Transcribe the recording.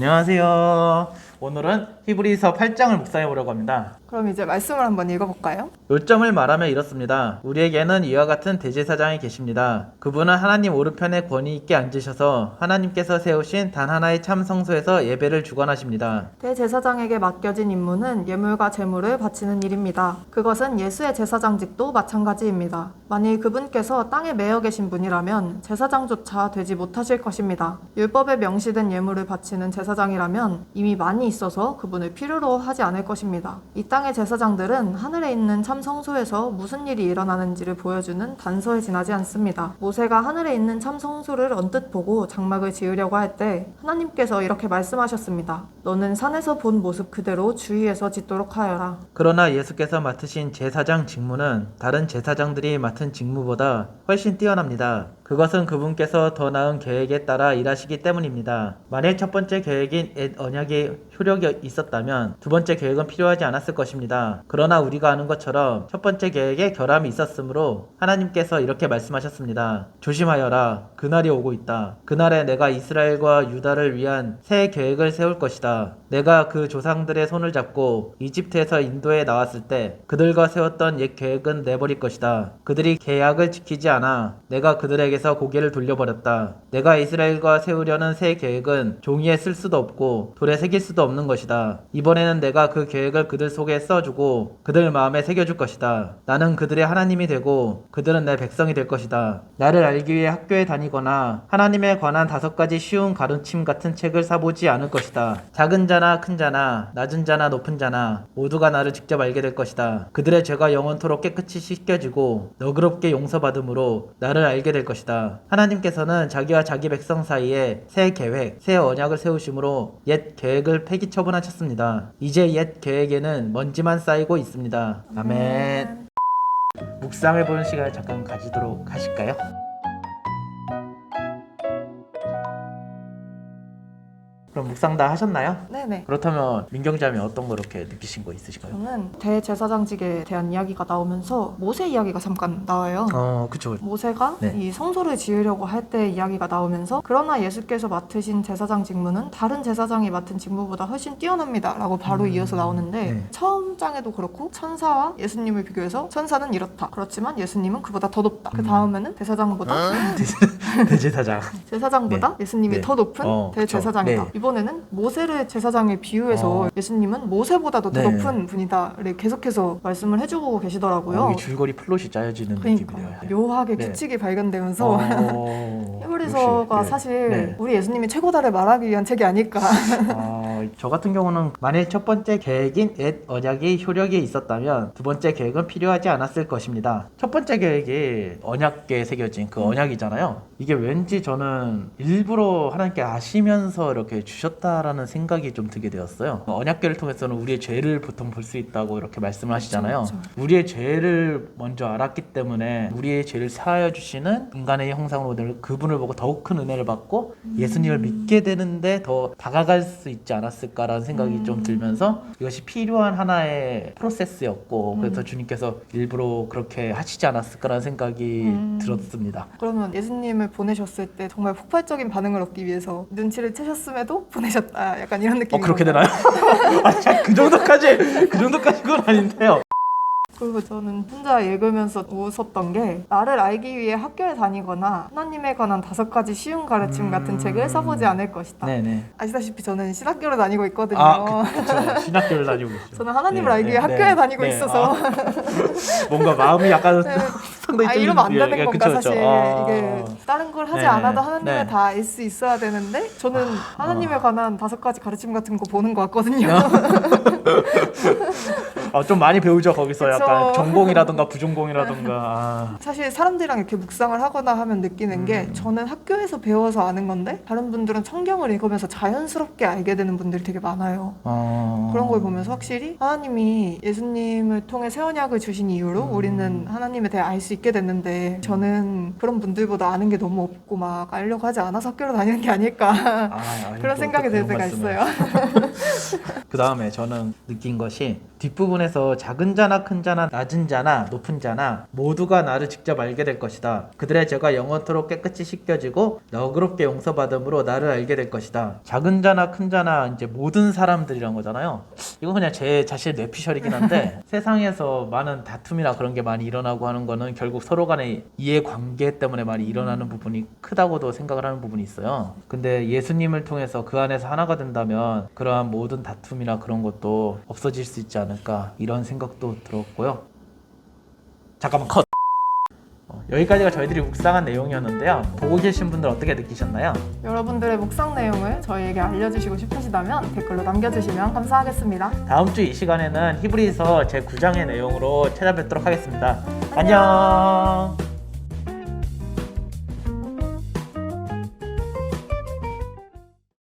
안녕하세요. 오늘은 히브리서 8장을 묵상해 보려고 합니다. 그럼 이제 말씀을 한번 읽어볼까요? 요점을 말하면 이렇습니다. 우리에게는 이와 같은 대제사장이 계십니다. 그분은 하나님 오른편에 권위 있게 앉으셔서 하나님께서 세우신 단 하나의 참 성소에서 예배를 주관하십니다. 대제사장에게 맡겨진 임무는 예물과 제물을 바치는 일입니다. 그것은 예수의 제사장직도 마찬가지입니다. 만일 그분께서 땅에 매여 계신 분이라면 제사장조차 되지 못하실 것입니다. 율법에 명시된 예물을 바치는 제사장이라면 이미 많이 있어서 그분을 필요로 하지 않을 것입니다. 이 땅의 제사장들은 하늘에 있는 참 성소에서 무슨 일이 일어나는지를 보여주는 단서에 지나지 않습니다. 모세가 하늘에 있는 참 성소를 언뜻 보고 장막을 지으려고 할 때 하나님께서 이렇게 말씀하셨습니다. 너는 산에서 본 모습 그대로 주위에서 짓도록 하여라. 그러나 예수께서 맡으신 제사장 직무는 다른 제사장들이 맡은 직무보다 훨씬 뛰어납니다. 그것은 그분께서 더 나은 계획에 따라 일하시기 때문입니다. 만일 첫 번째 계획인 옛 언약의 효력이 있었다면 두 번째 계획은 필요하지 않았을 것입니다. 그러나 우리가 아는 것처럼 첫 번째 계획에 결함이 있었으므로 하나님께서 이렇게 말씀하셨습니다. 조심하여라. 그날이 오고 있다. 그날에 내가 이스라엘과 유다를 위한 새 계획을 세울 것이다. 내가 그 조상들의 손을 잡고 이집트에서 인도에 나왔을 때 그들과 세웠던 옛 계획은 내버릴 것이다. 그들이 계약을 지키지 않아 내가 그들에게서 고개를 돌려버렸다. 내가 이스라엘과 세우려는 새 계획은 종이에 쓸 수도 없고 돌에 새길 수도 없는 것이다. 이번에는 내가 그 계획을 그들 속에 써주고 그들 마음에 새겨줄 것이다. 나는 그들의 하나님이 되고 그들은 내 백성이 될 것이다. 나를 알기 위해 학교에 다니거나 하나님에 관한 5가지 쉬운 가르침 같은 책을 사보지 않을 것이다. 작은 자나 큰 자나 낮은 자나 높은 자나 모두가 나를 직접 알게 될 것이다. 그들의 죄가 영원토록 깨끗이 씻겨지고 너그럽게 용서받음으로 나를 알게 될 것이다. 하나님께서는 자기와 자기 백성 사이에 새 계획, 새 언약을 세우심으로 옛 계획을 폐기 처분하셨습니다. 이제 옛 계획에는 먼지만 쌓이고 있습니다. 아멘. 묵상해보는 시간을 잠깐 가지도록 하실까요? 그럼 묵상 다 하셨나요? 네네. 그렇다면 민경자매 어떤 거 이렇게 느끼신 거 있으신가요? 저는 대제사장직에 대한 이야기가 나오면서 모세 이야기가 잠깐 나와요. 그쵸. 모세가 네. 이 성소를 지으려고 할 때 이야기가 나오면서 그러나 예수께서 맡으신 제사장 직무는 다른 제사장이 맡은 직무보다 훨씬 뛰어납니다 라고 바로 이어서 나오는데 네. 처음 장에도 그렇고 천사와 예수님을 비교해서 천사는 이렇다. 그렇지만 예수님은 그보다 더 높다. 그 다음에는 대사장보다 대제사장. 제사장보다 예수님이 네. 더 높은 대제사장이다. 네. 이번에는 모세를 제사장에 비유해서 예수님은 모세보다도 더 네. 높은 분이다를 계속해서 말씀을 해주고 계시더라고요. 이게 줄거리 플롯이 짜여지는 그러니까 느낌이네요. 묘하게 네. 규칙이 발견되면서 히브리서가 역시, 네. 사실 네. 우리 예수님이 최고다를 말하기 위한 책이 아닐까. 저 같은 경우는 만일 첫 번째 계획인 옛 언약이 효력이 있었다면 두 번째 계획은 필요하지 않았을 것입니다. 첫 번째 계획이 언약계에 새겨진 그 언약이잖아요. 이게 왠지 저는 일부러 하나님께 아시면서 이렇게 주셨다라는 생각이 좀 들게 되었어요. 언약계를 통해서는 우리의 죄를 보통 볼 수 있다고 이렇게 말씀을 하시잖아요. 그렇죠. 우리의 죄를 먼저 알았기 때문에 우리의 죄를 사하여 주시는 인간의 형상으로 늘 그분을 보고 더욱 큰 은혜를 받고 예수님을 믿게 되는데 더 다가갈 수 있지 않았을까라는 생각이 좀 들면서 이것이 필요한 하나의 프로세스였고 그래서 주님께서 일부러 그렇게 하시지 않았을까라는 생각이 들었습니다. 그러면 예수님을 보내셨을 때 정말 폭발적인 반응을 얻기 위해서 눈치를 채셨음에도 보내셨다. 약간 이런 느낌이 그렇게 되나요? 그 정도까지는 아닌데요. 그리고 저는 혼자 읽으면서 웃었던 게 나를 알기 위해 학교에 다니거나 하나님에 관한 5가지 쉬운 가르침 같은 책을 써보지 않을 것이다. 네네. 아시다시피 저는 신학교를 다니고 있거든요. 그쵸. 신학교를 다니고 있죠. 저는 하나님을 알기 위해 학교에 다니고 있어서 뭔가 마음이 약간 상당히 이러면 안 되는 건가 그쵸. 사실 이게 다른 걸 하지 않아도 하나님을 네. 다 알 수 있어야 되는데 저는 하나님에 관한 5가지 가르침 같은 거 보는 것 같거든요. 좀 많이 배우죠 거기서. 그쵸. 약간 전공이라든가 부전공이라든가. 사실 사람들이랑 이렇게 묵상을 하거나 하면 느끼는 게 저는 학교에서 배워서 아는 건데 다른 분들은 성경을 읽으면서 자연스럽게 알게 되는 분들이 되게 많아요. 그런 걸 보면서 확실히 하나님이 예수님을 통해 새 언약을 주신 이후로 우리는 하나님에 대해 알 수 믿게 됐는데 저는 그런 분들보다 아는 게 너무 없고 막 알려고 하지 않아서 학교를 다니는 게 아닐까 그런 생각이 들 때가 있어요. 그 다음에 저는 느낀 것이 뒷부분에서 작은 자나 큰 자나 낮은 자나 높은 자나 모두가 나를 직접 알게 될 것이다. 그들의 죄가 영원토록 깨끗이 씻겨지고 너그럽게 용서받음으로 나를 알게 될 것이다. 작은 자나 큰 자나 이제 모든 사람들이란 거잖아요. 이거 그냥 제 자신의 뇌피셜이긴 한데 세상에서 많은 다툼이나 그런 게 많이 일어나고 하는 거는 결국 서로 간의 이해관계 때문에 많이 일어나는 부분이 크다고도 생각을 하는 부분이 있어요. 근데 예수님을 통해서 그 안에서 하나가 된다면 그러한 모든 다툼이나 그런 것도 없어질 수 있지 않을까 이런 생각도 들었고요. 잠깐만 컷! 여기까지가 저희들이 묵상한 내용이었는데요. 보고 계신 분들 어떻게 느끼셨나요? 여러분들의 묵상 내용을 저희에게 알려주시고 싶으시다면 댓글로 남겨주시면 감사하겠습니다. 다음 주 이 시간에는 히브리서 제9장의 내용으로 찾아뵙도록 하겠습니다. 안녕.